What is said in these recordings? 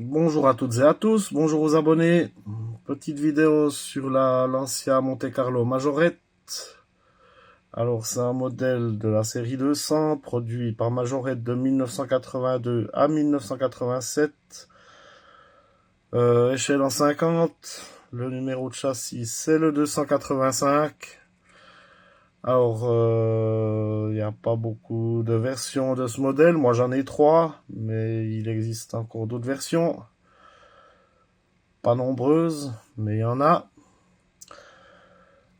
Bonjour à toutes et à tous, bonjour aux abonnés. Petite vidéo sur la Lancia Monte Carlo Majorette. Alors c'est un modèle de la série 200 produit par Majorette de 1982 à 1987. Échelle en 50. Le numéro de châssis c'est le 285. Alors il n'y a pas beaucoup de versions de ce modèle. Moi j'en ai 3, mais il existe encore d'autres versions. Pas nombreuses, mais il y en a.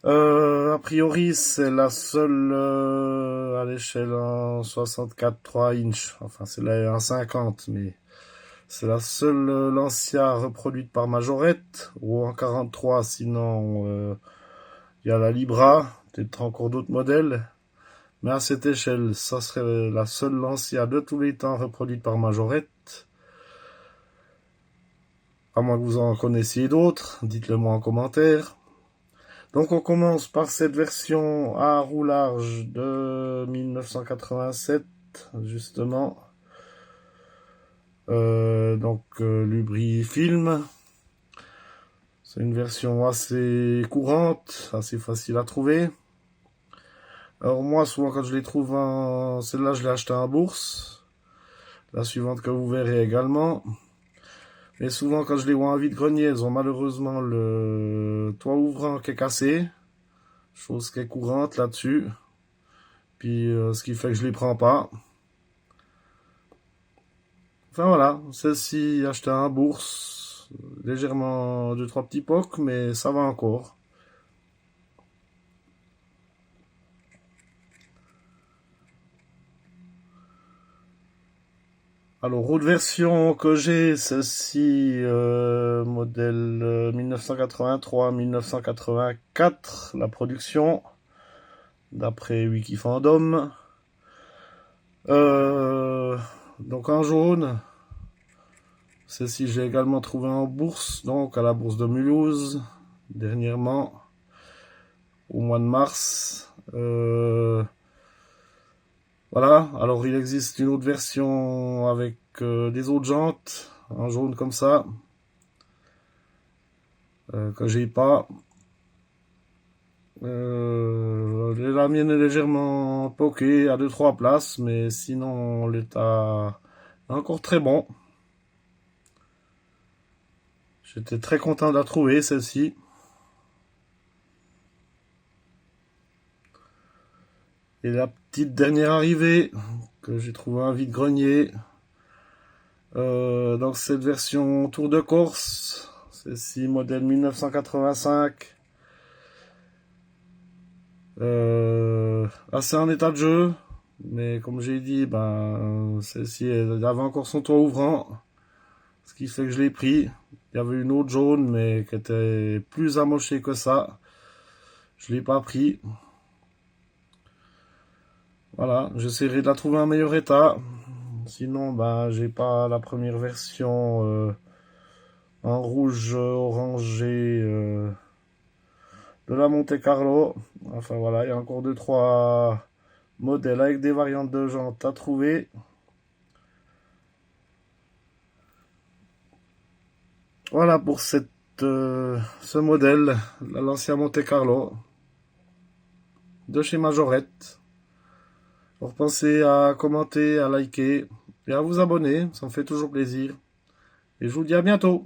A priori, c'est la seule à l'échelle en 64,3 inch. Enfin, c'est la en 50, mais c'est la seule Lancia reproduite par Majorette, ou en 43, sinon il y a la Libra, peut-être encore d'autres modèles. Mais à cette échelle, ça serait la seule Lancia de tous les temps reproduite par Majorette. À moins que vous en connaissiez d'autres, dites-le moi en commentaire. Donc on commence par cette version à roue large de 1987, justement. Lubrifilm. C'est une version assez courante, assez facile à trouver. Alors moi, souvent quand je les trouve en... Celle-là, je l'ai acheté en bourse. La suivante que vous verrez également. Mais souvent quand je les vois en vide-grenier, elles ont malheureusement le toit ouvrant qui est cassé. Chose qui est courante là-dessus. Puis ce qui fait que je les prends pas. Enfin voilà, celle-ci achetée en bourse. Légèrement 2-3 petits pocs, mais ça va encore. Alors, autre version que j'ai, celle-ci, modèle 1983-1984, la production, d'après Wikifandom. Donc en jaune, celle-ci j'ai également trouvé en bourse, donc à la bourse de Mulhouse, dernièrement, au mois de mars. Voilà, alors il existe une autre version avec des autres jantes, en jaune comme ça, que j'ai pas. La mienne est légèrement poquée à 2-3 places, mais sinon l'état est encore très bon. J'étais très content de la trouver, celle-ci. Et la petite dernière arrivée, que j'ai trouvé un vide-grenier. Donc cette version Tour de Corse, celle-ci modèle 1985. Assez en état de jeu, mais comme j'ai dit, ben celle-ci elle avait encore son toit ouvrant, ce qui fait que je l'ai pris. Il y avait une autre jaune, mais qui était plus amochée que ça. Je l'ai pas pris. Voilà, j'essaierai de la trouver en meilleur état. Sinon, ben j'ai pas la première version en rouge orangé de la Monte Carlo. Enfin voilà, il y a encore 2-3 modèles avec des variantes de jantes à trouver. Voilà pour ce modèle, la Lancia Monte Carlo de chez Majorette. Alors pensez à commenter, à liker et à vous abonner, ça me fait toujours plaisir. Et je vous dis à bientôt.